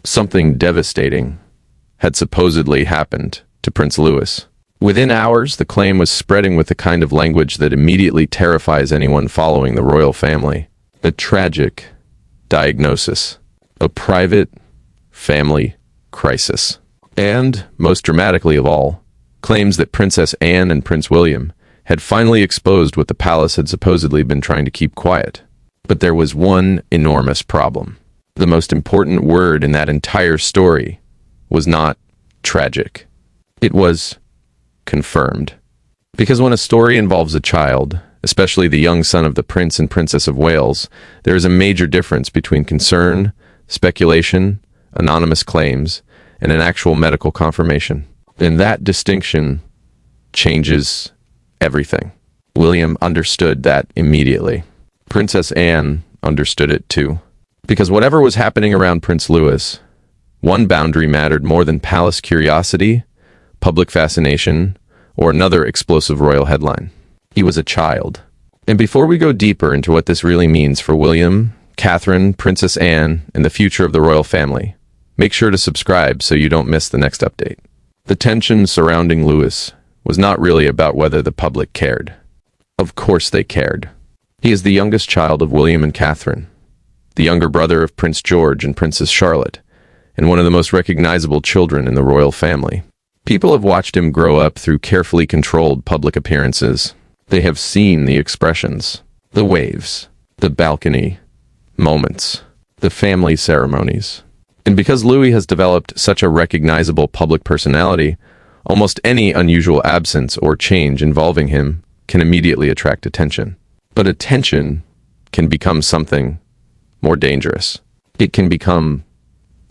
Something devastating had supposedly happened to Prince Louis. Within hours, the claim was spreading with the kind of language that immediately terrifies anyone following the royal family. A tragic diagnosis. A private family crisis. And, most dramatically of all, claims that Princess Anne and Prince William had finally exposed what the palace had supposedly been trying to keep quiet. But there was one enormous problem. The most important word in that entire story was not tragic. It was confirmed. Because when a story involves a child, especially the young son of the Prince and Princess of Wales, there is a major difference between concern, speculation, anonymous claims, and an actual medical confirmation. And that distinction changes everything. William understood that immediately. Princess Anne understood it too. Because whatever was happening around Prince Louis, one boundary mattered more than palace curiosity, public fascination, or another explosive royal headline. He was a child. And before we go deeper into what this really means for William, Catherine, Princess Anne, and the future of the royal family, make sure to subscribe so you don't miss the next update. The tension surrounding Louis was not really about whether the public cared. Of course they cared. He is the youngest child of William and Catherine, the younger brother of Prince George and Princess Charlotte, and one of the most recognizable children in the royal family. People have watched him grow up through carefully controlled public appearances. They have seen the expressions, the waves, the balcony moments, the family ceremonies. And because Louis has developed such a recognizable public personality, almost any unusual absence or change involving him can immediately attract attention. But attention can become something more dangerous. It can become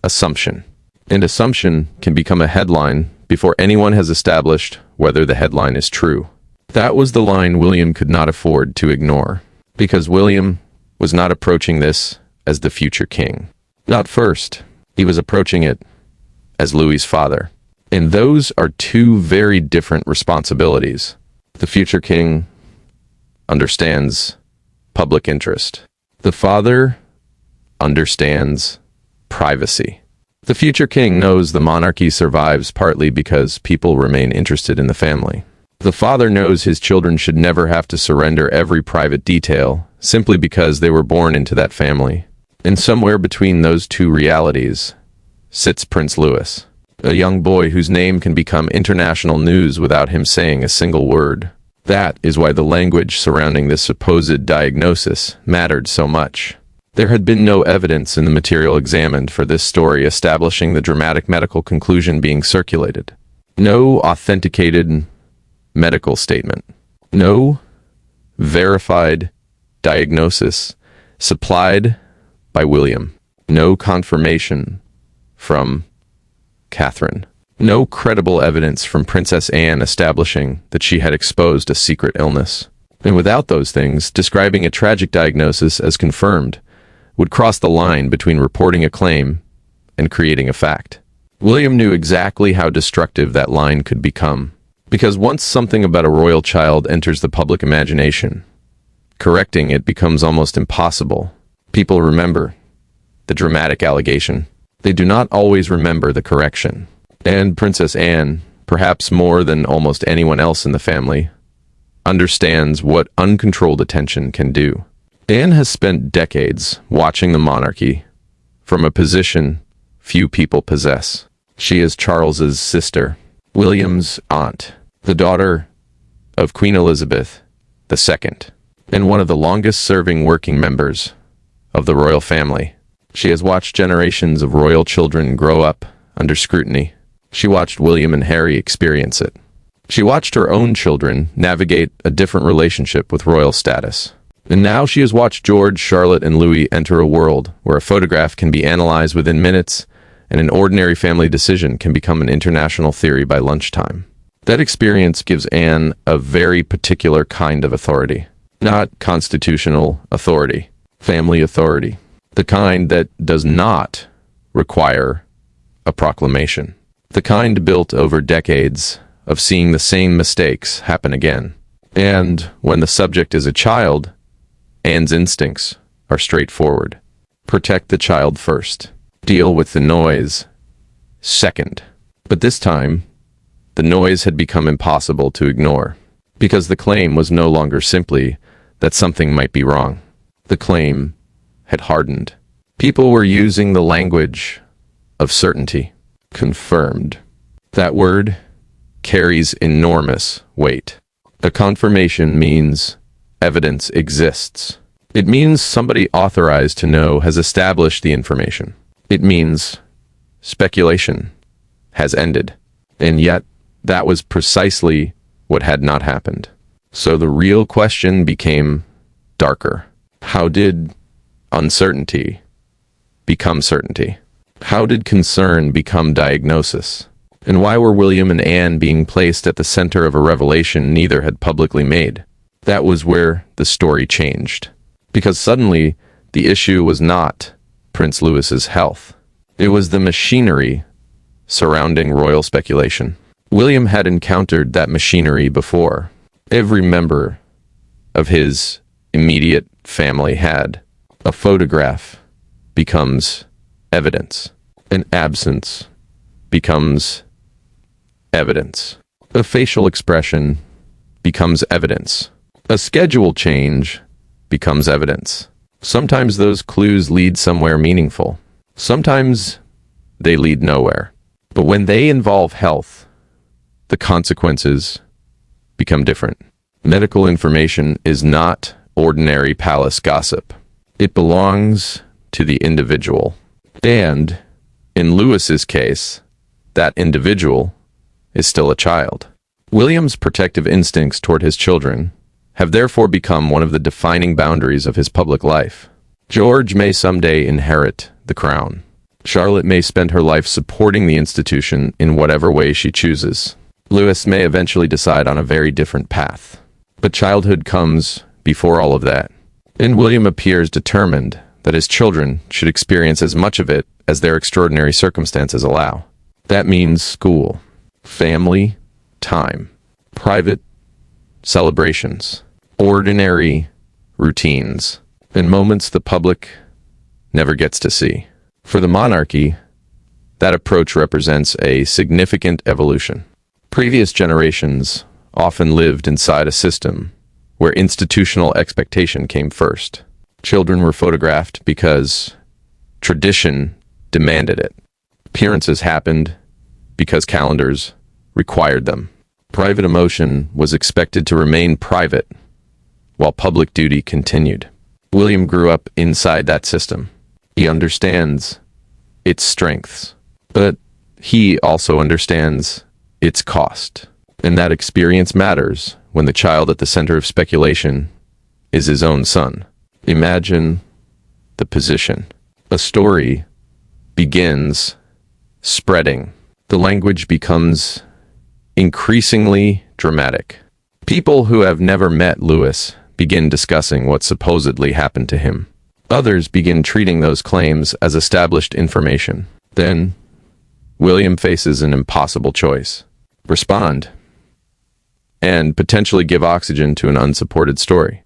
assumption. And assumption can become a headline before anyone has established whether the headline is true. That was the line William could not afford to ignore, because William was not approaching this as the future king. Not first. He was approaching it as Louis's father. And those are two very different responsibilities. The future king understands public interest. The father understands privacy. The future king knows the monarchy survives partly because people remain interested in the family. The father knows his children should never have to surrender every private detail simply because they were born into that family. And somewhere between those two realities sits Prince Louis, a young boy whose name can become international news without him saying a single word. That is why the language surrounding this supposed diagnosis mattered so much. There had been no evidence in the material examined for this story establishing the dramatic medical conclusion being circulated. No authenticated medical statement. No verified diagnosis supplied by William. No confirmation from Catherine. No credible evidence from Princess Anne establishing that she had exposed a secret illness. And without those things, describing a tragic diagnosis as confirmed would cross the line between reporting a claim and creating a fact. William knew exactly how destructive that line could become, because once something about a royal child enters the public imagination, correcting it becomes almost impossible. People remember the dramatic allegation. They do not always remember the correction. And Princess Anne, perhaps more than almost anyone else in the family, understands what uncontrolled attention can do. Anne has spent decades watching the monarchy from a position few people possess. She is Charles's sister, William's aunt, the daughter of Queen Elizabeth II, and one of the longest-serving working members of the royal family. She has watched generations of royal children grow up under scrutiny. She watched William and Harry experience it. She watched her own children navigate a different relationship with royal status. And now she has watched George, Charlotte, and Louis enter a world where a photograph can be analyzed within minutes and an ordinary family decision can become an international theory by lunchtime. That experience gives Anne a very particular kind of authority. Not constitutional authority, family authority. The kind that does not require a proclamation. The kind built over decades of seeing the same mistakes happen again. And when the subject is a child, Anne's instincts are straightforward. Protect the child first. deal with the noise second. But this time, the noise had become impossible to ignore, because the claim was no longer simply that something might be wrong. The claim had hardened. People were using the language of certainty. Confirmed. That word carries enormous weight. A confirmation means evidence exists. It means somebody authorized to know has established the information. It means speculation has ended. And yet, that was precisely what had not happened. So the real question became darker. How did uncertainty become certainty? How did concern become diagnosis? And why were William and Anne being placed at the center of a revelation neither had publicly made? That was where the story changed. Because suddenly, the issue was not Prince Louis's health. It was the machinery surrounding royal speculation. William had encountered that machinery before. Every member of his immediate family had. A photograph becomes evidence. An absence becomes evidence. A facial expression becomes evidence. A schedule change becomes evidence. Sometimes those clues lead somewhere meaningful. Sometimes they lead nowhere. But when they involve health, the consequences become different. Medical information is not ordinary palace gossip. It belongs to the individual. And, in Louis's case, that individual is still a child. William's protective instincts toward his children have therefore become one of the defining boundaries of his public life. George may someday inherit the crown. Charlotte may spend her life supporting the institution in whatever way she chooses. Louis may eventually decide on a very different path. But childhood comes before all of that. And William appears determined that his children should experience as much of it as their extraordinary circumstances allow. That means school, family, time, private celebrations, ordinary routines, and moments the public never gets to see. For the monarchy, that approach represents a significant evolution. Previous generations often lived inside a system where institutional expectation came first. Children were photographed because tradition demanded it. Appearances happened because calendars required them. Private emotion was expected to remain private while public duty continued. William grew up inside that system. He understands its strengths, but he also understands its cost. And that experience matters when the child at the center of speculation is his own son. Imagine the position. A story begins spreading. The language becomes increasingly dramatic. People who have never met Louis begin discussing what supposedly happened to him. Others begin treating those claims as established information. Then, William faces an impossible choice. Respond, and potentially give oxygen to an unsupported story.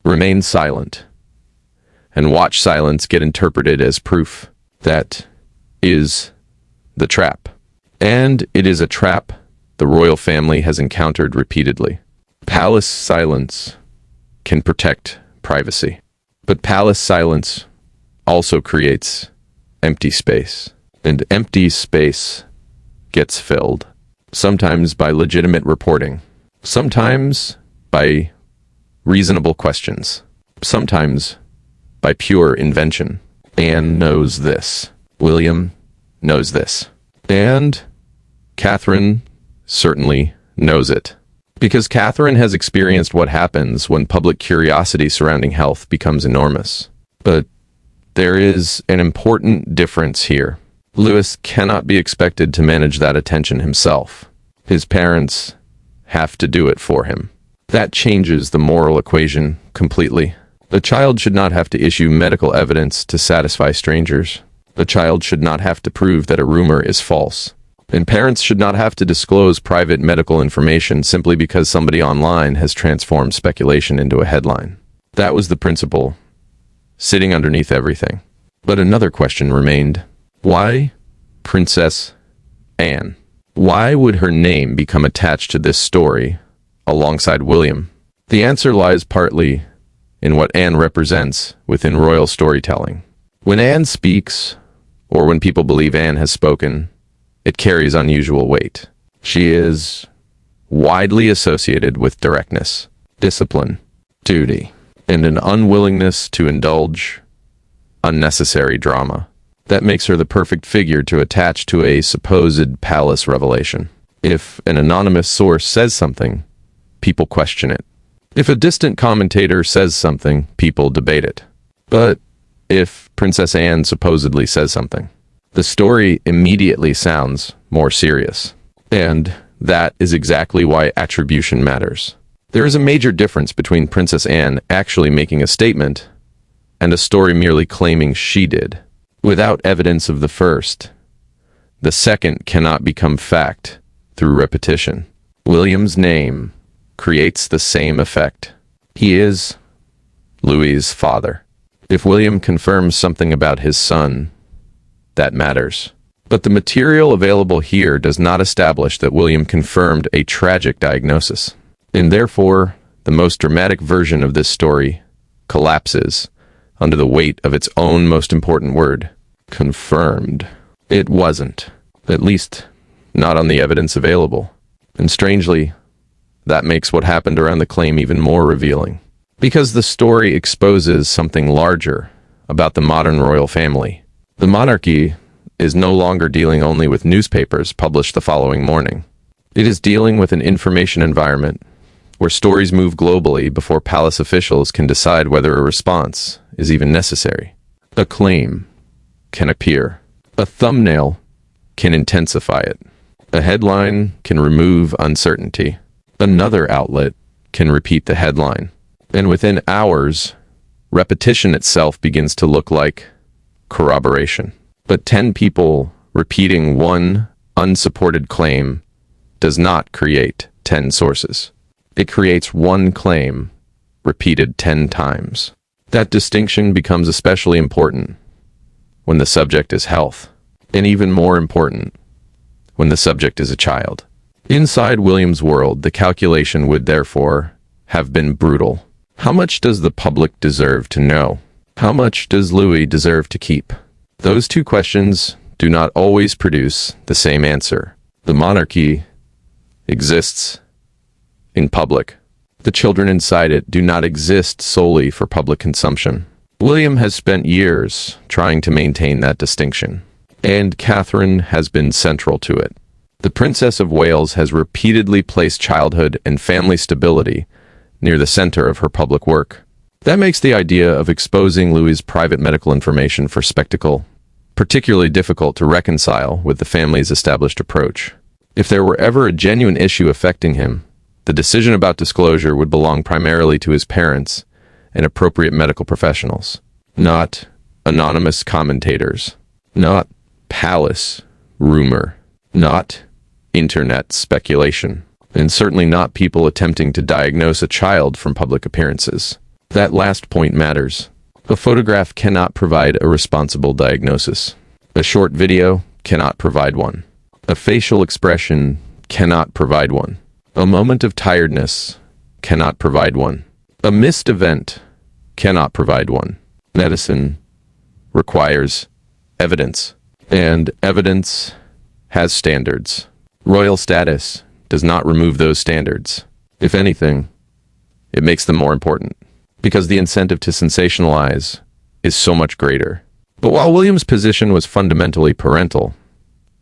Remain silent, and watch silence get interpreted as proof. That is the trap. And it is a trap the royal family has encountered repeatedly. Palace silence can protect privacy. But palace silence also creates empty space. And empty space gets filled. Sometimes by legitimate reporting. Sometimes by reasonable questions. Sometimes by pure invention. Anne knows this. William knows this. And Catherine certainly knows it. Because Catherine has experienced what happens when public curiosity surrounding health becomes enormous. But there is an important difference here. Louis cannot be expected to manage that attention himself. His parents have to do it for him. That changes the moral equation completely. The child should not have to issue medical evidence to satisfy strangers. The child should not have to prove that a rumor is false. And parents should not have to disclose private medical information simply because somebody online has transformed speculation into a headline. That was the principle, sitting underneath everything. But another question remained. Why Princess Anne? Why would her name become attached to this story alongside William? The answer lies partly in what Anne represents within royal storytelling. When Anne speaks, or when people believe Anne has spoken, it carries unusual weight. She is widely associated with directness, discipline, duty, and an unwillingness to indulge unnecessary drama. That makes her the perfect figure to attach to a supposed palace revelation. If an anonymous source says something, people question it. If a distant commentator says something, people debate it. But if Princess Anne supposedly says something, the story immediately sounds more serious. And that is exactly why attribution matters. There is a major difference between Princess Anne actually making a statement and a story merely claiming she did. Without evidence of the first, the second cannot become fact through repetition. William's name creates the same effect. He is Louis's father. If William confirms something about his son, that matters. But the material available here does not establish that William confirmed a tragic diagnosis. And therefore, the most dramatic version of this story collapses under the weight of its own most important word, confirmed. It wasn't, at least not on the evidence available. And strangely, that makes what happened around the claim even more revealing. Because the story exposes something larger about the modern royal family. The monarchy is no longer dealing only with newspapers published the following morning. It is dealing with an information environment where stories move globally before palace officials can decide whether a response is even necessary. A claim can appear. A thumbnail can intensify it. A headline can remove uncertainty. Another outlet can repeat the headline. And within hours, repetition itself begins to look like corroboration. But 10 people repeating one unsupported claim does not create 10 sources. It creates one claim repeated 10 times. That distinction becomes especially important when the subject is health, and even more important when the subject is a child. Inside William's world, the calculation would therefore have been brutal. How much does the public deserve to know? How much does Louis deserve to keep? Those two questions do not always produce the same answer. The monarchy exists in public. The children inside it do not exist solely for public consumption. William has spent years trying to maintain that distinction, and Catherine has been central to it. The Princess of Wales has repeatedly placed childhood and family stability near the center of her public work. That makes the idea of exposing Louis's private medical information for spectacle particularly difficult to reconcile with the family's established approach. If there were ever a genuine issue affecting him, the decision about disclosure would belong primarily to his parents and appropriate medical professionals, not anonymous commentators, not palace rumor, not internet speculation, and certainly not people attempting to diagnose a child from public appearances. That last point matters. A photograph cannot provide a responsible diagnosis. A short video cannot provide one. A facial expression cannot provide one. A moment of tiredness cannot provide one. A missed event cannot provide one. Medicine requires evidence, and evidence has standards. Royal status does not remove those standards. If anything, it makes them more important, because the incentive to sensationalize is so much greater. But while William's position was fundamentally parental,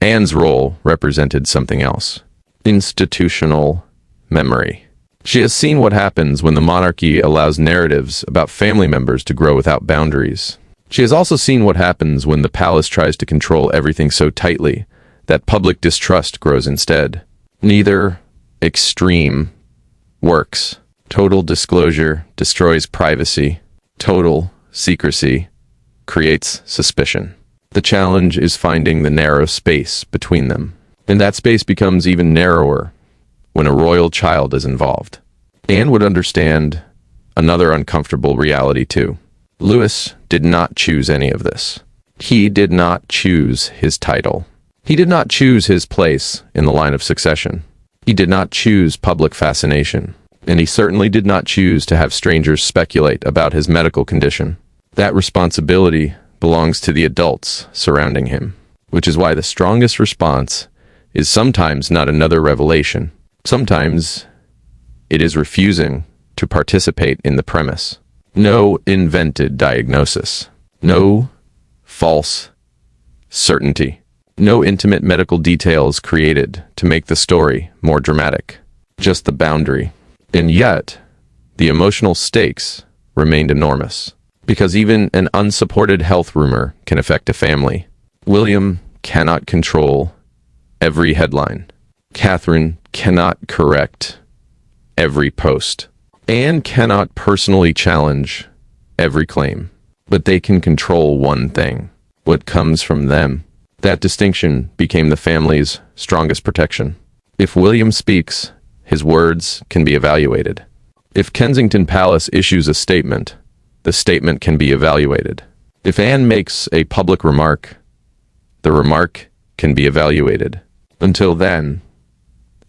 Anne's role represented something else: institutional memory. She has seen what happens when the monarchy allows narratives about family members to grow without boundaries. She has also seen what happens when the palace tries to control everything so tightly that public distrust grows instead. Neither extreme works. Total disclosure destroys privacy. Total secrecy creates suspicion. The challenge is finding the narrow space between them. And that space becomes even narrower when a royal child is involved. Anne would understand another uncomfortable reality too. Louis did not choose any of this. He did not choose his title. He did not choose his place in the line of succession. He did not choose public fascination. And he certainly did not choose to have strangers speculate about his medical condition. That responsibility belongs to the adults surrounding him, which is why the strongest response is sometimes not another revelation. Sometimes it is refusing to participate in the premise. No invented diagnosis. No false certainty. No intimate medical details created to make the story more dramatic. Just the boundary. And yet, the emotional stakes remained enormous, because even an unsupported health rumor can affect a family. William cannot control every headline. Catherine cannot correct every post. Anne cannot personally challenge every claim. But they can control one thing: what comes from them. That distinction became the family's strongest protection. If William speaks, his words can be evaluated. If Kensington Palace issues a statement, the statement can be evaluated. If Anne makes a public remark, the remark can be evaluated. Until then,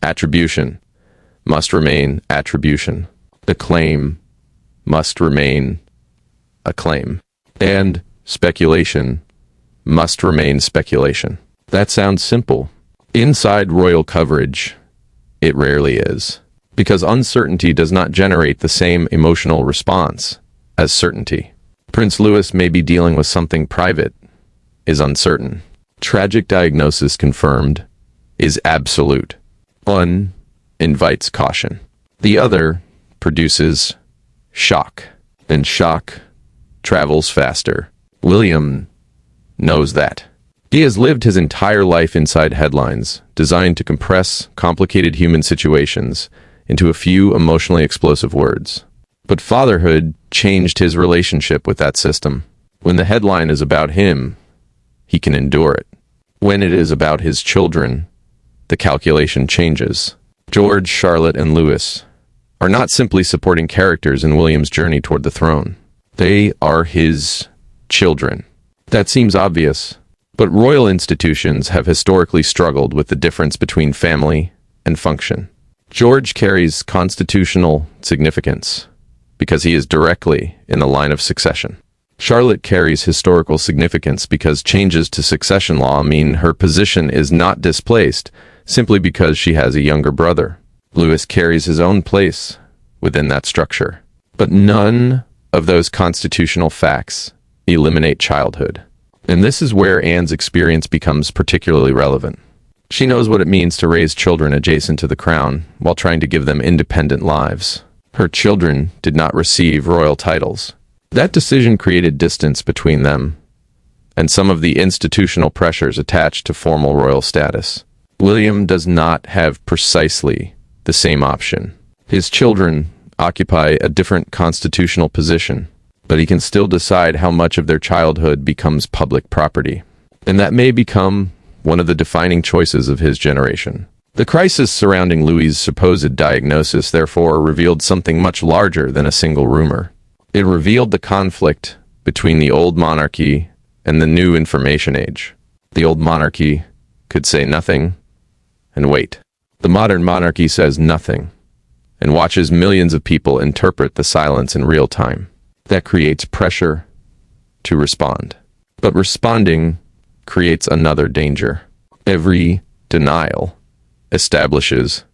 attribution must remain attribution. The claim must remain a claim. And speculation must remain speculation. That sounds simple. Inside royal coverage, it rarely is, because uncertainty does not generate the same emotional response as certainty. Prince Louis may be dealing with something private, is uncertain. Tragic diagnosis confirmed is absolute. One invites caution. The other produces shock, and shock travels faster. William knows that. He has lived his entire life inside headlines, designed to compress complicated human situations into a few emotionally explosive words. But fatherhood changed his relationship with that system. When the headline is about him, he can endure it. When it is about his children, the calculation changes. George, Charlotte, and Louis are not simply supporting characters in William's journey toward the throne. They are his children. That seems obvious, but royal institutions have historically struggled with the difference between family and function. George carries constitutional significance because he is directly in the line of succession. Charlotte carries historical significance because changes to succession law mean her position is not displaced simply because she has a younger brother. Louis carries his own place within that structure. But none of those constitutional facts eliminate childhood. And this is where Anne's experience becomes particularly relevant. She knows what it means to raise children adjacent to the crown while trying to give them independent lives. Her children did not receive royal titles. That decision created distance between them and some of the institutional pressures attached to formal royal status. William does not have precisely the same option. His children occupy a different constitutional position, but he can still decide how much of their childhood becomes public property. And that may become one of the defining choices of his generation. The crisis surrounding Louis's supposed diagnosis, therefore, revealed something much larger than a single rumor. It revealed the conflict between the old monarchy and the new information age. The old monarchy could say nothing and wait. The modern monarchy says nothing and watches millions of people interpret the silence in real time. That creates pressure to respond. But responding creates another danger. Every denial establishes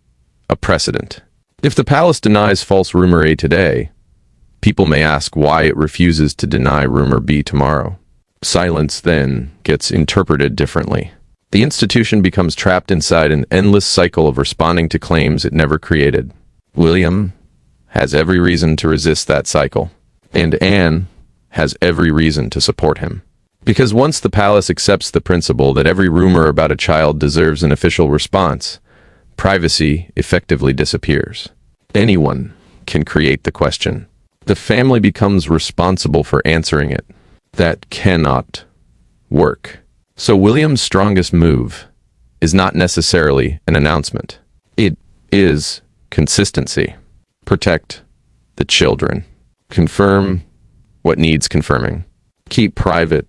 a precedent. If the palace denies false rumor A today, people may ask why it refuses to deny rumor B tomorrow. Silence then gets interpreted differently. The institution becomes trapped inside an endless cycle of responding to claims it never created. William has every reason to resist that cycle, and Anne has every reason to support him. Because once the palace accepts the principle that every rumor about a child deserves an official response, privacy effectively disappears. Anyone can create the question. The family becomes responsible for answering it. That cannot work. So William's strongest move is not necessarily an announcement. It is consistency. Protect the children. Confirm what needs confirming. Keep private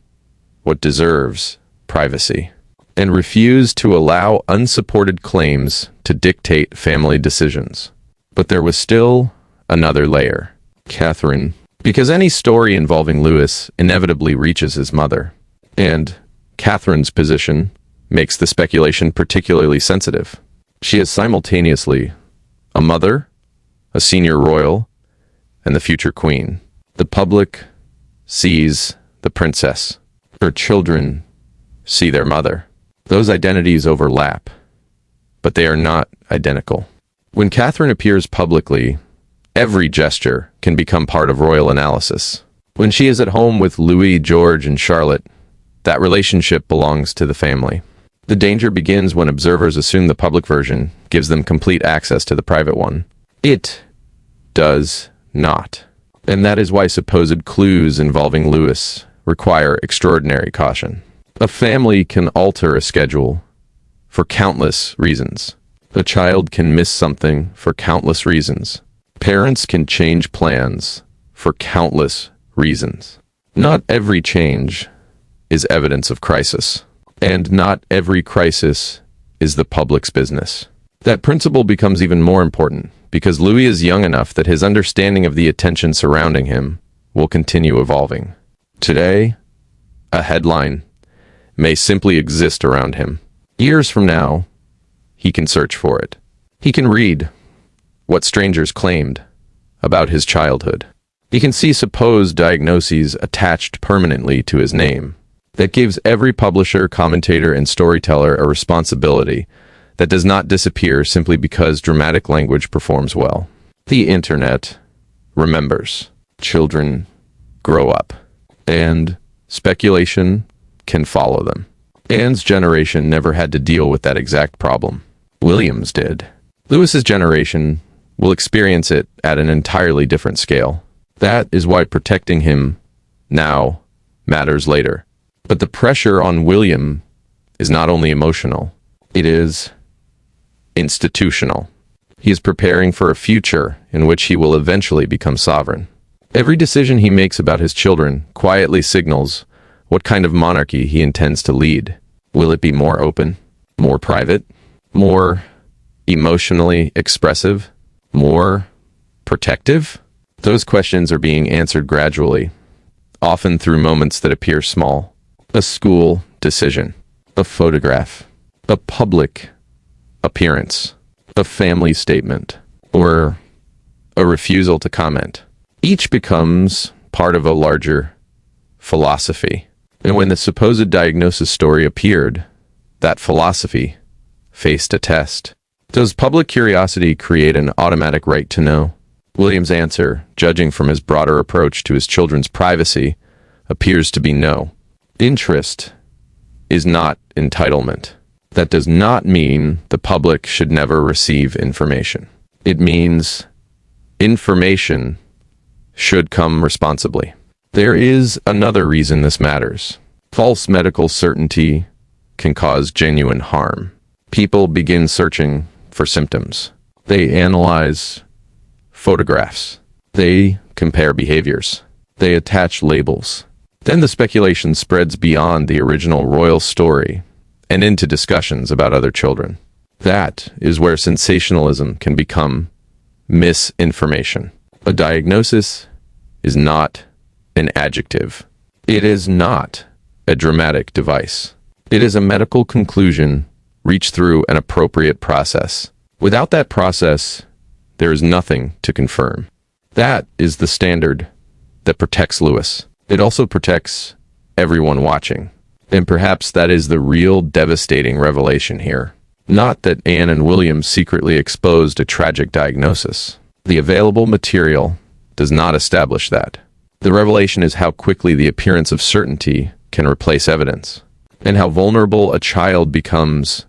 what deserves privacy, and refused to allow unsupported claims to dictate family decisions. But there was still another layer. Catherine. Because any story involving Louis inevitably reaches his mother, and Catherine's position makes the speculation particularly sensitive. She is simultaneously a mother, a senior royal, and the future queen. The public sees the princess. Her children see their mother. Those identities overlap, but they are not identical. When Catherine appears publicly, every gesture can become part of royal analysis. When she is at home with Louis, George, and Charlotte, that relationship belongs to the family. The danger begins when observers assume the public version gives them complete access to the private one. It does not. And that is why supposed clues involving Louis require extraordinary caution. A family can alter a schedule for countless reasons. A child can miss something for countless reasons. Parents can change plans for countless reasons. Not every change is evidence of crisis, and not every crisis is the public's business. That principle becomes even more important because Louis is young enough that his understanding of the attention surrounding him will continue evolving. Today, a headline may simply exist around him. Years from now, he can search for it. He can read what strangers claimed about his childhood. He can see supposed diagnoses attached permanently to his name. That gives every publisher, commentator, and storyteller a responsibility that does not disappear simply because dramatic language performs well. The internet remembers. Children grow up, and speculation can follow them. Anne's generation never had to deal with that exact problem. William's did. Louis's generation will experience it at an entirely different scale. That is why protecting him now matters later. But the pressure on William is not only emotional, it is institutional. He is preparing for a future in which he will eventually become sovereign. Every decision he makes about his children quietly signals what kind of monarchy he intends to lead. Will it be more open, more private, more emotionally expressive, more protective? Those questions are being answered gradually, often through moments that appear small. A school decision, a photograph, a public appearance, a family statement, or a refusal to comment. Each becomes part of a larger philosophy. And when the supposed diagnosis story appeared, that philosophy faced a test. Does public curiosity create an automatic right to know? William's answer, judging from his broader approach to his children's privacy, appears to be no. Interest is not entitlement. That does not mean the public should never receive information. It means information should come responsibly. There is another reason this matters. False medical certainty can cause genuine harm. People begin searching for symptoms. They analyze photographs. They compare behaviors. They attach labels. Then the speculation spreads beyond the original royal story and into discussions about other children. That is where sensationalism can become misinformation. A diagnosis is not an adjective. It is not a dramatic device. It is a medical conclusion reached through an appropriate process. Without that process, there is nothing to confirm. That is the standard that protects Louis. It also protects everyone watching. And perhaps that is the real devastating revelation here. Not that Anne and William secretly exposed a tragic diagnosis. The available material does not establish that. The revelation is how quickly the appearance of certainty can replace evidence, and how vulnerable a child becomes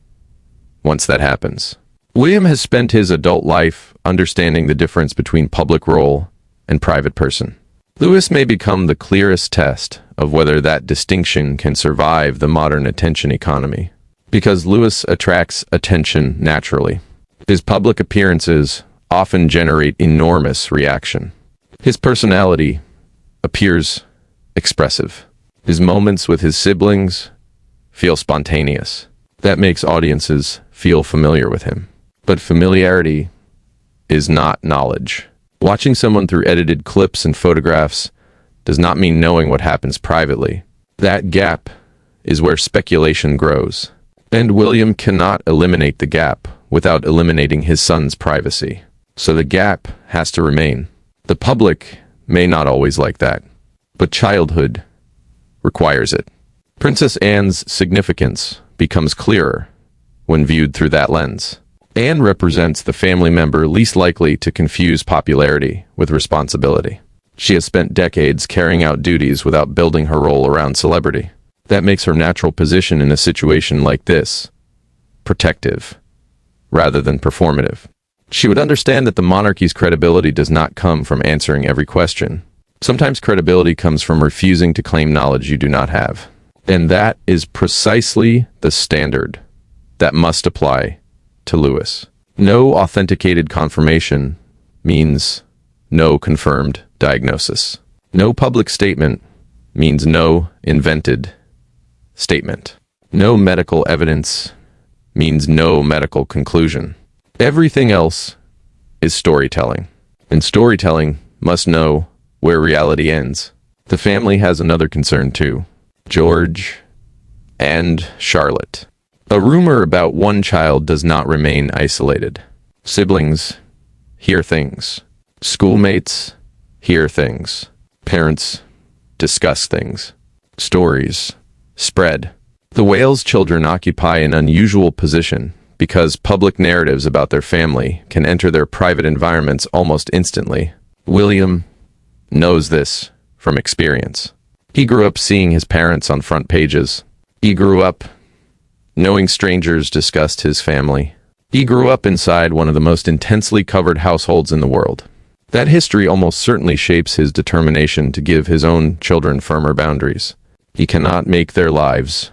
once that happens. William has spent his adult life understanding the difference between public role and private person. Louis may become the clearest test of whether that distinction can survive the modern attention economy, because Louis attracts attention naturally. His public appearances often generate enormous reaction. His personality appears expressive. His moments with his siblings feel spontaneous. That makes audiences feel familiar with him. But familiarity is not knowledge. Watching someone through edited clips and photographs does not mean knowing what happens privately. That gap is where speculation grows. And William cannot eliminate the gap without eliminating his son's privacy. So the gap has to remain. The public may not always like that, but childhood requires it. Princess Anne's significance becomes clearer when viewed through that lens. Anne represents the family member least likely to confuse popularity with responsibility. She has spent decades carrying out duties without building her role around celebrity. That makes her natural position in a situation like this protective, rather than performative. She would understand that the monarchy's credibility does not come from answering every question. Sometimes credibility comes from refusing to claim knowledge you do not have. And that is precisely the standard that must apply to Louis. No authenticated confirmation means no confirmed diagnosis. No public statement means no invented statement. No medical evidence means no medical conclusion. Everything else is storytelling, and storytelling must know where reality ends. The family has another concern too. George and Charlotte. A rumor about one child does not remain isolated. Siblings hear things. Schoolmates hear things. Parents discuss things. Stories spread. The Wales children occupy an unusual position because public narratives about their family can enter their private environments almost instantly. William knows this from experience. He grew up seeing his parents on front pages. He grew up knowing strangers discussed his family. He grew up inside one of the most intensely covered households in the world. That history almost certainly shapes his determination to give his own children firmer boundaries. He cannot make their lives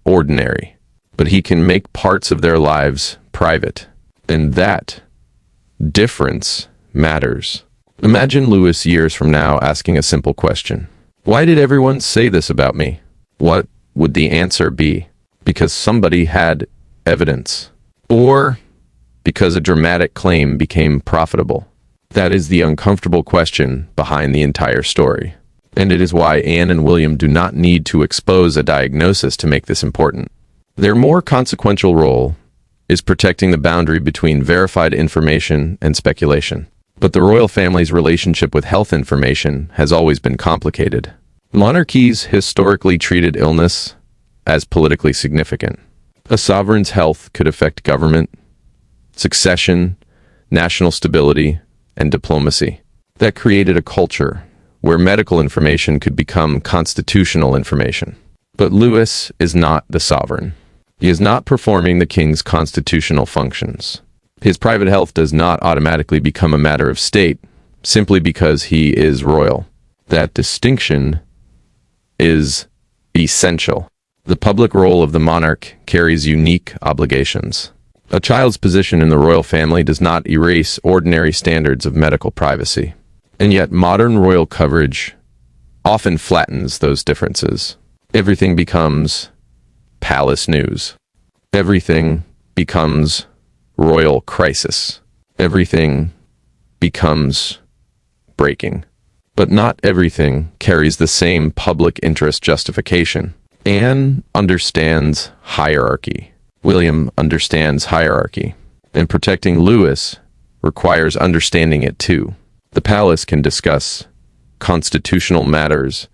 ordinary, but he can make parts of their lives private. And that difference matters. Imagine Louis years from now asking a simple question. Why did everyone say this about me? What would the answer be? Because somebody had evidence, or because a dramatic claim became profitable? That is the uncomfortable question behind the entire story. And it is why Anne and William do not need to expose a diagnosis to make this important. Their more consequential role is protecting the boundary between verified information and speculation. But the royal family's relationship with health information has always been complicated. Monarchies historically treated illness as politically significant. A sovereign's health could affect government, succession, national stability, and diplomacy. That created a culture where medical information could become constitutional information. But Louis is not the sovereign. He is not performing the king's constitutional functions. His private health does not automatically become a matter of state simply because he is royal. That distinction is essential. The public role of the monarch carries unique obligations. A child's position in the royal family does not erase ordinary standards of medical privacy. And yet modern royal coverage often flattens those differences. Everything becomes palace news. Everything becomes royal crisis. Everything becomes breaking. But not everything carries the same public interest justification. Anne understands hierarchy. William understands hierarchy. And protecting Louis requires understanding it too. The palace can discuss constitutional matters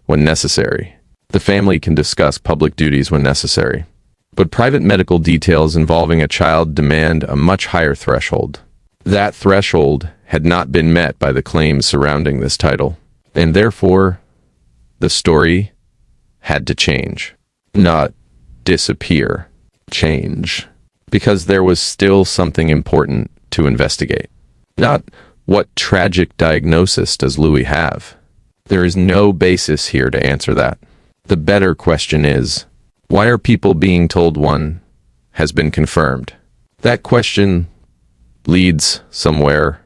when necessary. The family can discuss public duties when necessary. But private medical details involving a child demand a much higher threshold. That threshold had not been met by the claims surrounding this title, and therefore, the story had to change. Not disappear, change. Because there was still something important to investigate. Not what tragic diagnosis does Louis have? There is no basis here to answer that. The better question is, why are people being told one has been confirmed? That question leads somewhere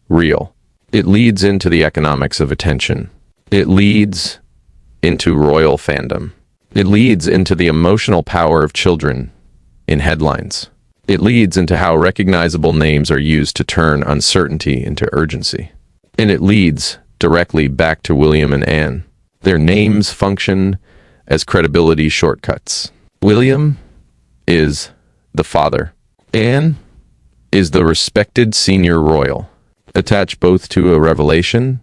real. It leads into the economics of attention. It leads into royal fandom. It leads into the emotional power of children in headlines. It leads into how recognizable names are used to turn uncertainty into urgency. And it leads directly back to William and Anne. Their names function as credibility shortcuts. William is the father. Anne is the respected senior royal. Attach both to a revelation,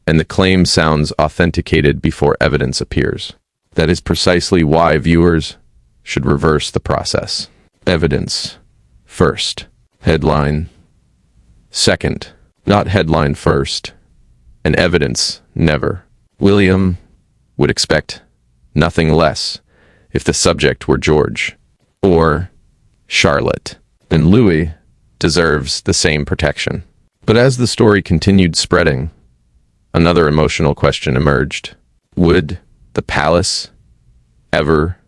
and the claim sounds authenticated before evidence appears. That is precisely why viewers should reverse the process. Evidence first. Headline second. Not headline first. And evidence never. William would expect nothing less if the subject were George or Charlotte. And Louis deserves the same protection. But as the story continued spreading, another emotional question emerged. Would the palace ever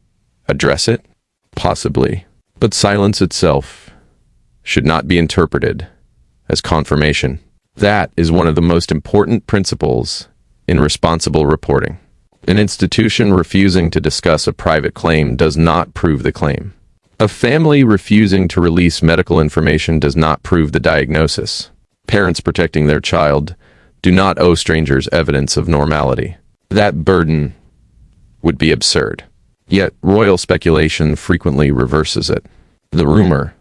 address it? Possibly. But silence itself should not be interpreted as confirmation. That is one of the most important principles in responsible reporting. An institution refusing to discuss a private claim does not prove the claim. A family refusing to release medical information does not prove the diagnosis. Parents protecting their child do not owe strangers evidence of normality. That burden would be absurd. Yet royal speculation frequently reverses it. The rumor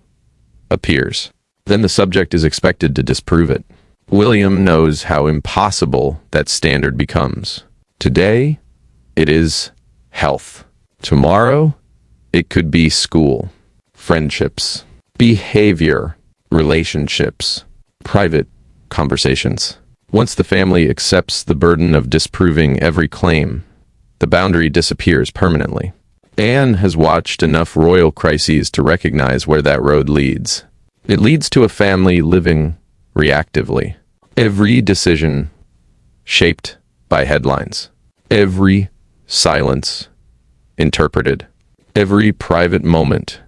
appears. Then the subject is expected to disprove it. William knows how impossible that standard becomes. Today, it is health. Tomorrow, it could be school, friendships, behavior, relationships, private conversations. Once the family accepts the burden of disproving every claim, the boundary disappears permanently. Anne has watched enough royal crises to recognize where that road leads. It leads to a family living reactively. Every decision shaped by headlines. Every silence interpreted. Every private moment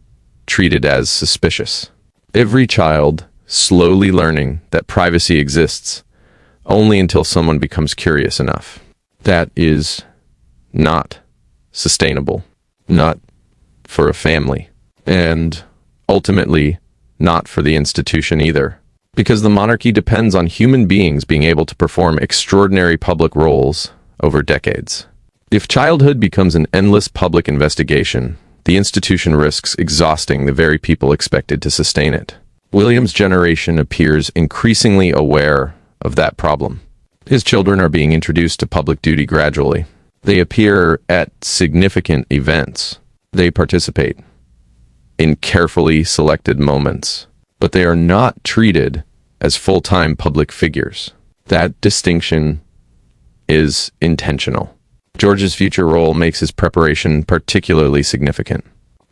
treated as suspicious. Every child slowly learning that privacy exists only until someone becomes curious enough. That is not sustainable. Not for a family. And ultimately, not for the institution either. Because the monarchy depends on human beings being able to perform extraordinary public roles over decades. If childhood becomes an endless public investigation, the institution risks exhausting the very people expected to sustain it. William's generation appears increasingly aware of that problem. His children are being introduced to public duty gradually. They appear at significant events. They participate in carefully selected moments, but they are not treated as full-time public figures. That distinction is intentional. George's future role makes his preparation particularly significant.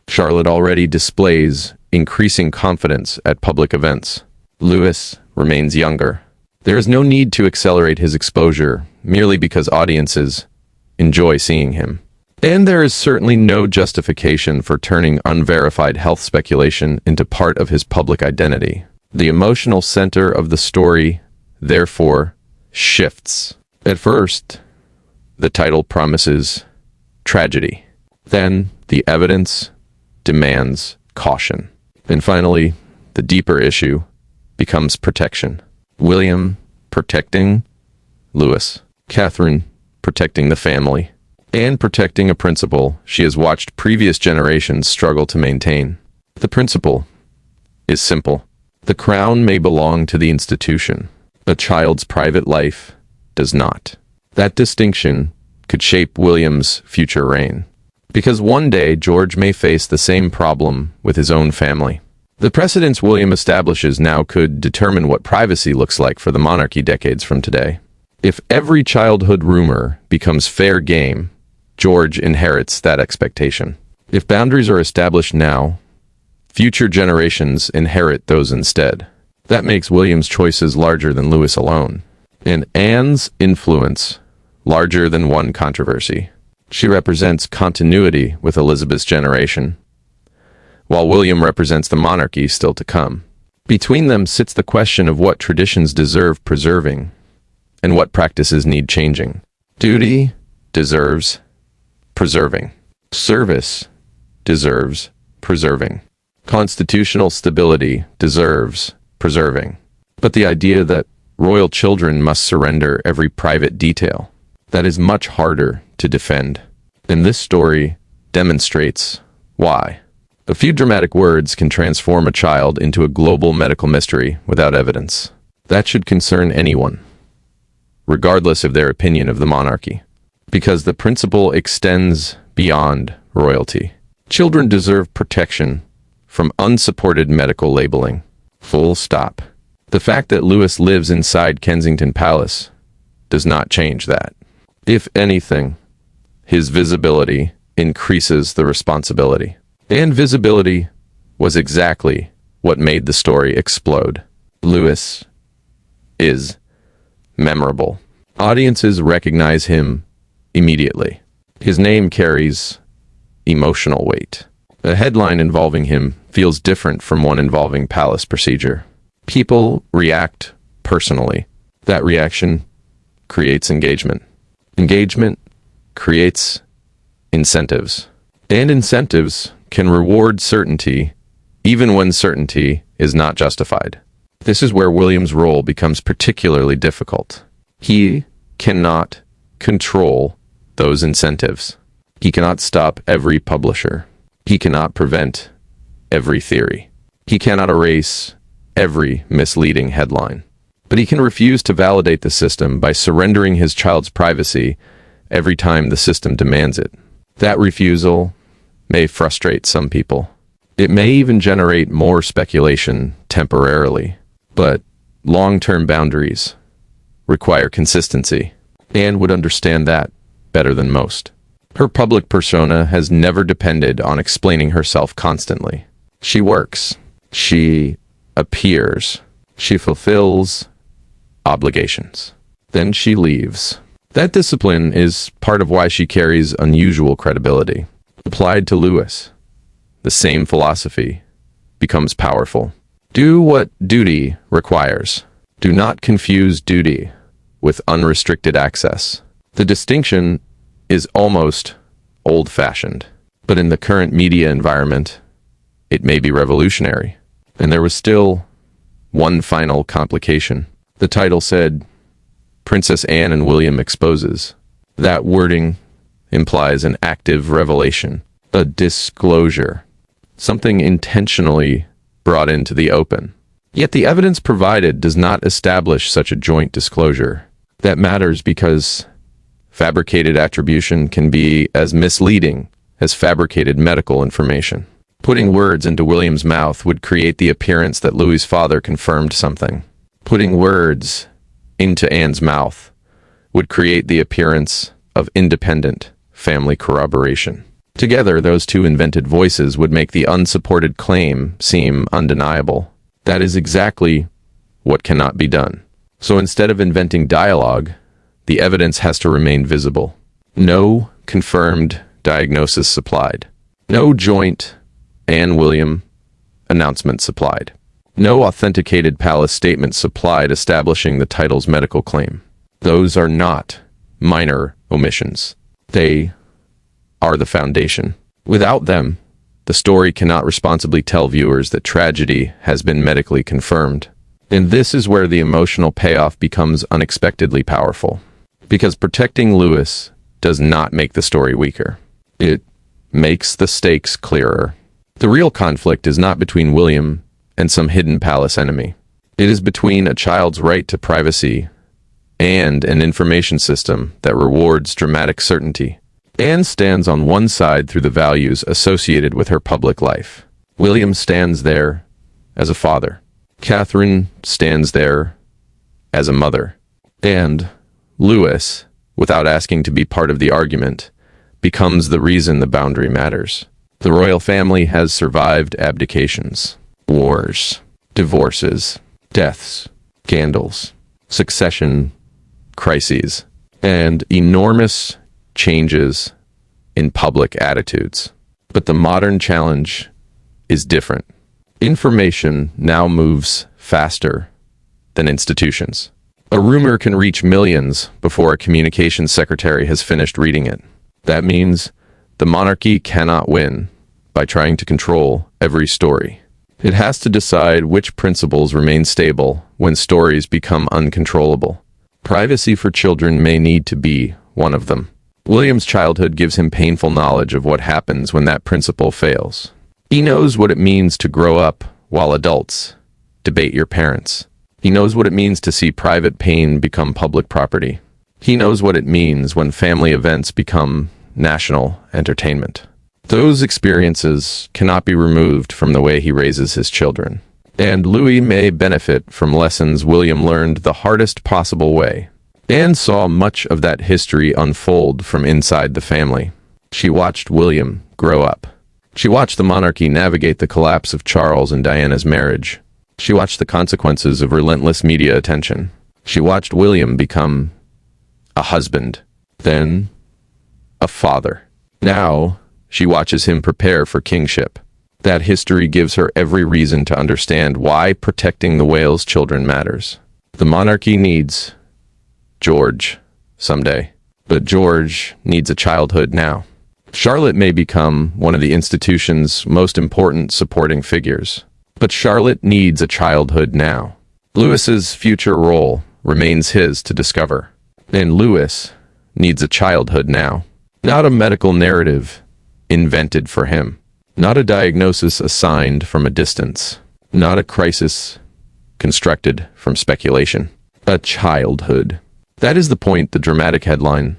Charlotte already displays increasing confidence at public events. Louis remains younger. There is no need to accelerate his exposure merely because audiences enjoy seeing him. And there is certainly no justification for turning unverified health speculation into part of his public identity. The emotional center of the story, therefore, shifts. At first, the title promises tragedy. Then, the evidence demands caution. And finally, the deeper issue becomes protection. William protecting Louis. Catherine protecting the family. And protecting a principle she has watched previous generations struggle to maintain. The principle is simple. The crown may belong to the institution. A child's private life does not. That distinction could shape William's future reign. Because one day George may face the same problem with his own family. The precedents William establishes now could determine what privacy looks like for the monarchy decades from today. If every childhood rumor becomes fair game, George inherits that expectation. If boundaries are established now, future generations inherit those instead. That makes William's choices larger than Louis alone, and Anne's influence larger than one controversy. She represents continuity with Elizabeth's generation, while William represents the monarchy still to come. Between them sits the question of what traditions deserve preserving and what practices need changing. Duty deserves preserving. Service deserves preserving. Constitutional stability deserves preserving. But the idea that royal children must surrender every private detail, that is much harder to defend. And this story demonstrates why. A few dramatic words can transform a child into a global medical mystery without evidence. That should concern anyone, regardless of their opinion of the monarchy, because the principle extends beyond royalty. Children deserve protection from unsupported medical labeling. Full stop. The fact that Louis lives inside Kensington Palace does not change that. If anything, his visibility increases the responsibility. And visibility was exactly what made the story explode. Louis is memorable. Audiences recognize him immediately. His name carries emotional weight. A headline involving him feels different from one involving palace procedure. People react personally. That reaction creates engagement. Engagement creates incentives. And incentives can reward certainty even when certainty is not justified. This is where William's role becomes particularly difficult. He cannot control those incentives. He cannot stop every publisher. He cannot prevent every theory. He cannot erase every misleading headline. But he can refuse to validate the system by surrendering his child's privacy every time the system demands it. That refusal may frustrate some people. It may even generate more speculation temporarily. But long-term boundaries require consistency. Anne would understand that better than most. Her public persona has never depended on explaining herself constantly. She works. She appears. She fulfills obligations. Then she leaves. That discipline is part of why she carries unusual credibility. Applied to Louis, the same philosophy becomes powerful. Do what duty requires. Do not confuse duty with unrestricted access. The distinction is almost old-fashioned, but in the current media environment, it may be revolutionary. And there was still one final complication. The title said, Princess Anne and William Exposes. That wording implies an active revelation, a disclosure, something intentionally brought into the open. Yet the evidence provided does not establish such a joint disclosure. That matters because fabricated attribution can be as misleading as fabricated medical information. Putting words into William's mouth would create the appearance that Louis's father confirmed something. Putting words into Anne's mouth would create the appearance of independent family corroboration. Together, those two invented voices would make the unsupported claim seem undeniable. That is exactly what cannot be done. So instead of inventing dialogue, the evidence has to remain visible. No confirmed diagnosis supplied. No joint Anne-William announcement supplied. No authenticated palace statement supplied establishing the title's medical claim. Those are not minor omissions. They are the foundation. Without them, the story cannot responsibly tell viewers that tragedy has been medically confirmed. And this is where the emotional payoff becomes unexpectedly powerful. Because protecting Louis does not make the story weaker. It makes the stakes clearer. The real conflict is not between William and some hidden palace enemy. It is between a child's right to privacy and an information system that rewards dramatic certainty. Anne stands on one side through the values associated with her public life. William stands there as a father. Catherine stands there as a mother. And Louis, without asking to be part of the argument, becomes the reason the boundary matters. The royal family has survived abdications, wars, divorces, deaths, scandals, succession crises, and enormous changes in public attitudes. But the modern challenge is different. Information now moves faster than institutions. A rumor can reach millions before a communications secretary has finished reading it. That means the monarchy cannot win by trying to control every story. It has to decide which principles remain stable when stories become uncontrollable. Privacy for children may need to be one of them. William's childhood gives him painful knowledge of what happens when that principle fails. He knows what it means to grow up while adults debate your parents. He knows what it means to see private pain become public property. He knows what it means when family events become national entertainment. Those experiences cannot be removed from the way he raises his children. And Louis may benefit from lessons William learned the hardest possible way. Anne saw much of that history unfold from inside the family. She watched William grow up. She watched the monarchy navigate the collapse of Charles and Diana's marriage. She watched the consequences of relentless media attention. She watched William become a husband, then a father. Now, she watches him prepare for kingship. That history gives her every reason to understand why protecting the Wales children matters. The monarchy needs George someday, but George needs a childhood now. Charlotte may become one of the institution's most important supporting figures, but Charlotte needs a childhood now. Louis's future role remains his to discover, and Louis needs a childhood now. Not a medical narrative invented for him. Not a diagnosis assigned from a distance. Not a crisis constructed from speculation. A childhood. That is the point the dramatic headline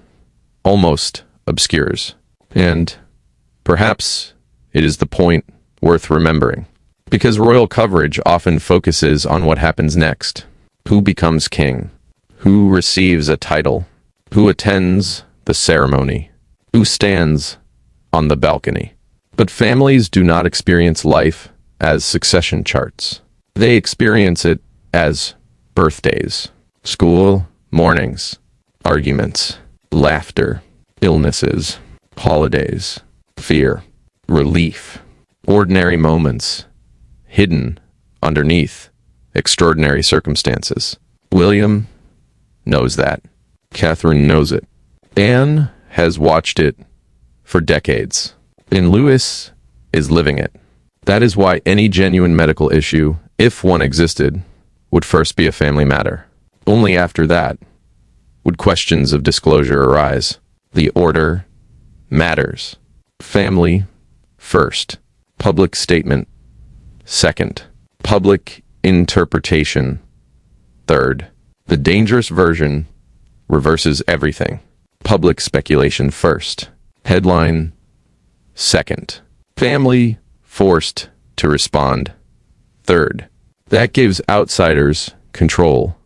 almost obscures. And perhaps it is the point worth remembering. Because royal coverage often focuses on what happens next. Who becomes king? Who receives a title? Who attends the ceremony? Who stands on the balcony? But families do not experience life as succession charts. They experience it as birthdays, school mornings, arguments, laughter, illnesses, holidays, fear, relief, ordinary moments, hidden underneath extraordinary circumstances. William knows that. Catherine knows it. Anne has watched it for decades. And Louis is living it. That is why any genuine medical issue, if one existed, would first be a family matter. Only after that would questions of disclosure arise. The order matters. Family first. Public statement second. Public interpretation third. The dangerous version reverses everything. Public speculation first. Headline second. Family forced to respond third. That gives outsiders control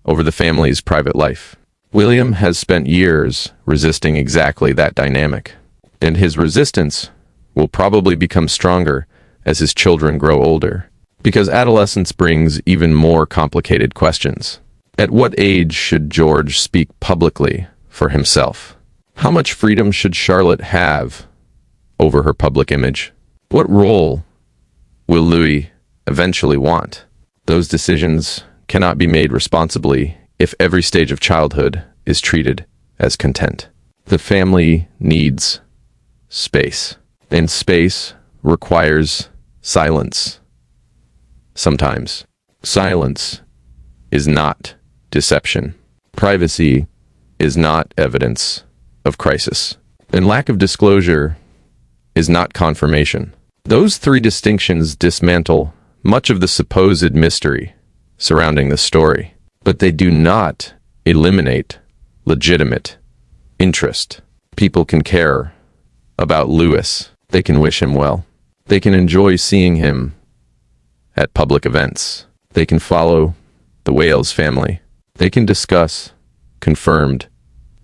over the family's private life. William has spent years resisting exactly that dynamic, and his resistance will probably become stronger as his children grow older, because adolescence brings even more complicated questions. At what age should George speak publicly for himself? How much freedom should Charlotte have over her public image? What role will Louis eventually want? Those decisions cannot be made responsibly if every stage of childhood is treated as content. The family needs space, and space requires silence. Sometimes silence is not deception. Privacy is not evidence of crisis, and lack of disclosure is not confirmation. Those three distinctions dismantle much of the supposed mystery surrounding the story, but they do not eliminate legitimate interest. People can care about Louis. They can wish him well. They can enjoy seeing him at public events. They can follow the Wales family. They can discuss confirmed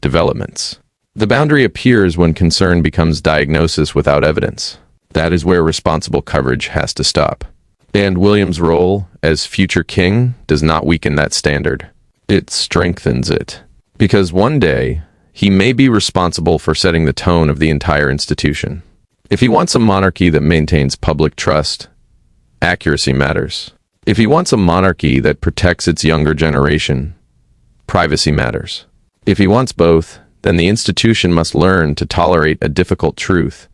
developments. The boundary appears when concern becomes diagnosis without evidence. That is where responsible coverage has to stop. And William's role as future king does not weaken that standard. It strengthens it. Because one day, he may be responsible for setting the tone of the entire institution. If he wants a monarchy that maintains public trust, accuracy matters. If he wants a monarchy that protects its younger generation, privacy matters. If he wants both, then the institution must learn to tolerate a difficult truth.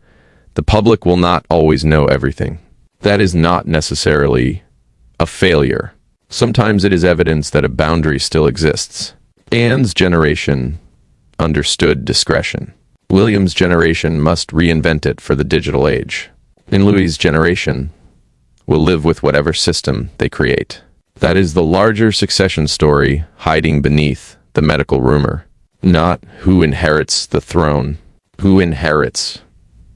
The public will not always know everything. That is not necessarily a failure. Sometimes it is evidence that a boundary still exists. Anne's generation understood discretion. William's generation must reinvent it for the digital age. And Louis's generation will live with whatever system they create. That is the larger succession story hiding beneath the medical rumor. Not who inherits the throne, who inherits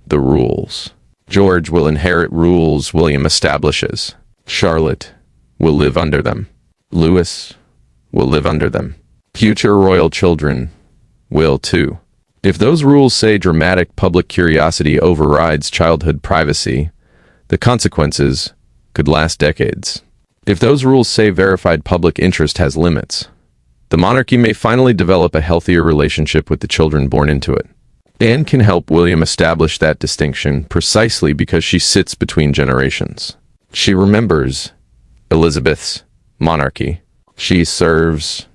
the rules. George will inherit rules William establishes. Charlotte will live under them. Louis will live under them. Future royal children will too. If those rules say dramatic public curiosity overrides childhood privacy, the consequences could last decades. If those rules say verified public interest has limits, the monarchy may finally develop a healthier relationship with the children born into it. Anne can help William establish that distinction precisely because she sits between generations. She remembers Elizabeth's monarchy. She serves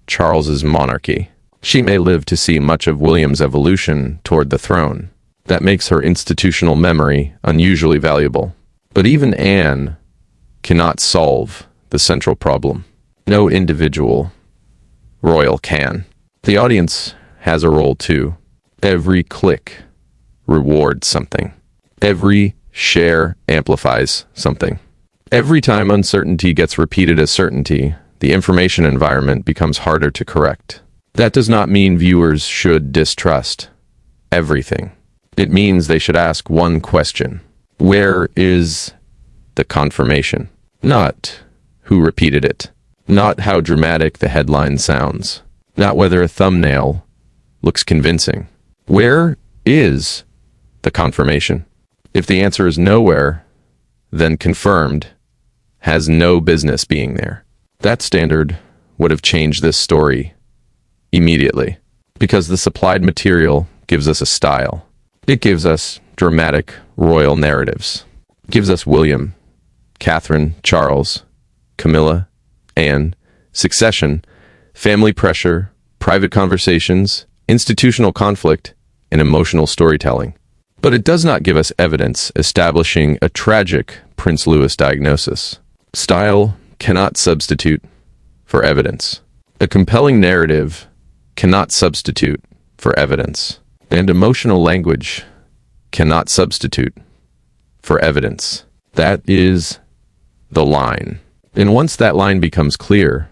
Charles's monarchy. She may live to see much of William's evolution toward the throne. That makes her institutional memory unusually valuable. But even Anne cannot solve the central problem. No individual royal can. The audience has a role too. Every click rewards something. Every share amplifies something. Every time uncertainty gets repeated as certainty, the information environment becomes harder to correct. That does not mean viewers should distrust everything. It means they should ask one question. Where is the confirmation? Not who repeated it. Not how dramatic the headline sounds. Not whether a thumbnail looks convincing. Where is the confirmation? If the answer is nowhere, then confirmed has no business being there. That standard would have changed this story immediately, because the supplied material gives us a style. It gives us dramatic royal narratives. It gives us William, Catherine, Charles, Camilla, Anne, succession, family pressure, private conversations, institutional conflict, and emotional storytelling. But it does not give us evidence establishing a tragic Prince Louis diagnosis. Style cannot substitute for evidence. A compelling narrative cannot substitute for evidence. And emotional language cannot substitute for evidence. That is the line. And once that line becomes clear,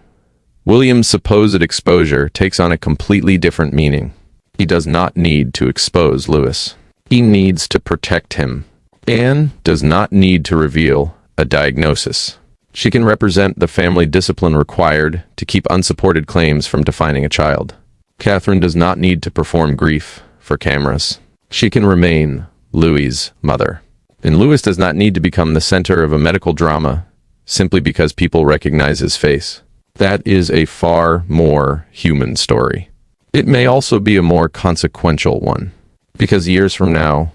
William's supposed exposure takes on a completely different meaning. He does not need to expose Louis. He needs to protect him. Anne does not need to reveal a diagnosis. She can represent the family discipline required to keep unsupported claims from defining a child. Catherine does not need to perform grief for cameras. She can remain Louis's mother. And Louis does not need to become the center of a medical drama simply because people recognize his face. That is a far more human story. It may also be a more consequential one, because years from now,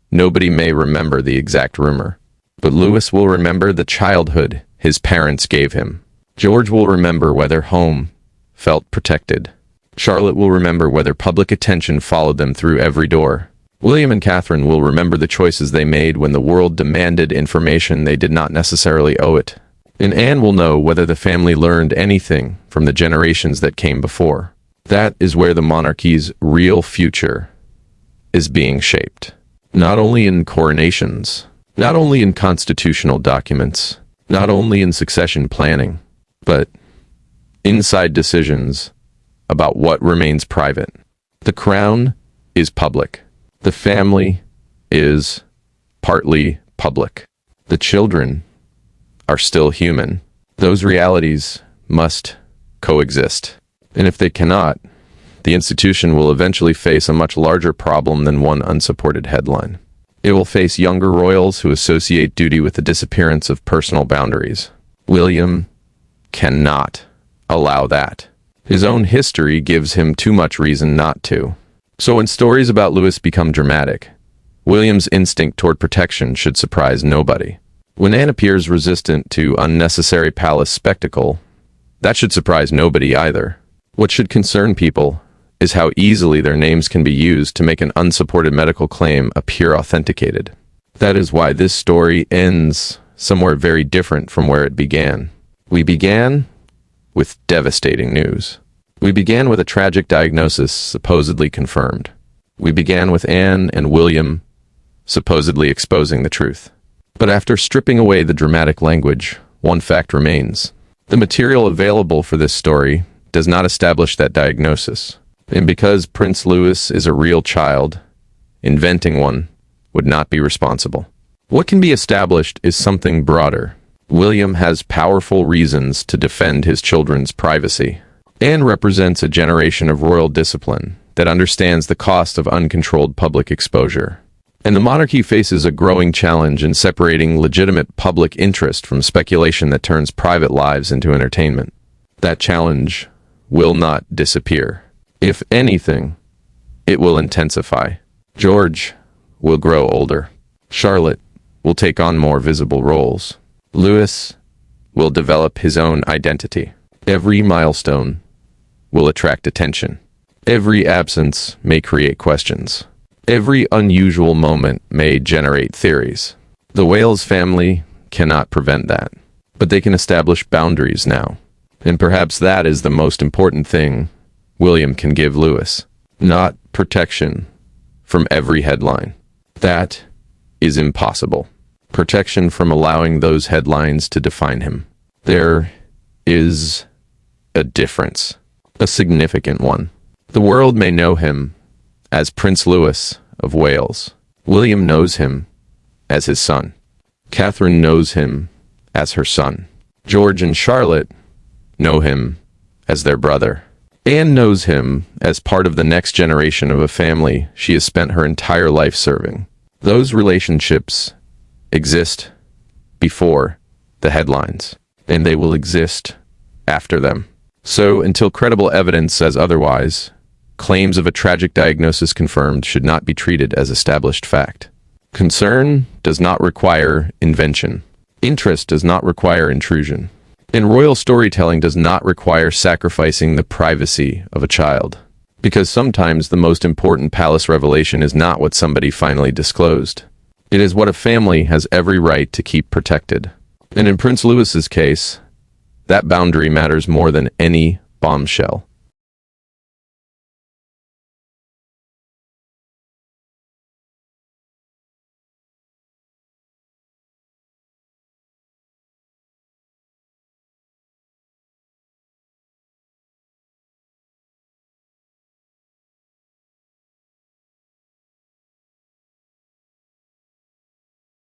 nobody may remember the exact rumor. But Louis will remember the childhood his parents gave him. George will remember whether home felt protected. Charlotte will remember whether public attention followed them through every door. William and Catherine will remember the choices they made when the world demanded information they did not necessarily owe it. And Anne will know whether the family learned anything from the generations that came before. That is where the monarchy's real future is being shaped. Not only in coronations, not only in constitutional documents, not only in succession planning, but inside decisions about what remains private. The crown is public. The family is partly public. The children are still human. Those realities must coexist. And if they cannot, the institution will eventually face a much larger problem than one unsupported headline. It will face younger royals who associate duty with the disappearance of personal boundaries. William cannot allow that. His own history gives him too much reason not to. So when stories about Louis become dramatic, William's instinct toward protection should surprise nobody. When Anne appears resistant to unnecessary palace spectacle, that should surprise nobody either. What should concern people is how easily their names can be used to make an unsupported medical claim appear authenticated. That is why this story ends somewhere very different from where it began. We began with devastating news. We began with a tragic diagnosis supposedly confirmed. We began with Anne and William supposedly exposing the truth. But after stripping away the dramatic language, one fact remains. The material available for this story does not establish that diagnosis. And because Prince Louis is a real child, inventing one would not be responsible. What can be established is something broader. William has powerful reasons to defend his children's privacy. Anne represents a generation of royal discipline that understands the cost of uncontrolled public exposure. And the monarchy faces a growing challenge in separating legitimate public interest from speculation that turns private lives into entertainment. That challenge will not disappear. If anything, it will intensify. George will grow older. Charlotte will take on more visible roles. Louis will develop his own identity. Every milestone will attract attention. Every absence may create questions. Every unusual moment may generate theories. The Wales family cannot prevent that, but they can establish boundaries now. And perhaps that is the most important thing William can give Louis. Not protection from every headline. That is impossible. Protection from allowing those headlines to define him. There is a difference, a significant one. The world may know him as Prince Louis of Wales. William knows him as his son. Catherine knows him as her son. George and Charlotte know him as their brother. Anne knows him as part of the next generation of a family she has spent her entire life serving. Those relationships exist before the headlines, and they will exist after them. So, until credible evidence says otherwise, claims of a tragic diagnosis confirmed should not be treated as established fact. Concern does not require invention. Interest does not require intrusion. And royal storytelling does not require sacrificing the privacy of a child. Because sometimes the most important palace revelation is not what somebody finally disclosed. It is what a family has every right to keep protected. And in Prince Louis's case, that boundary matters more than any bombshell.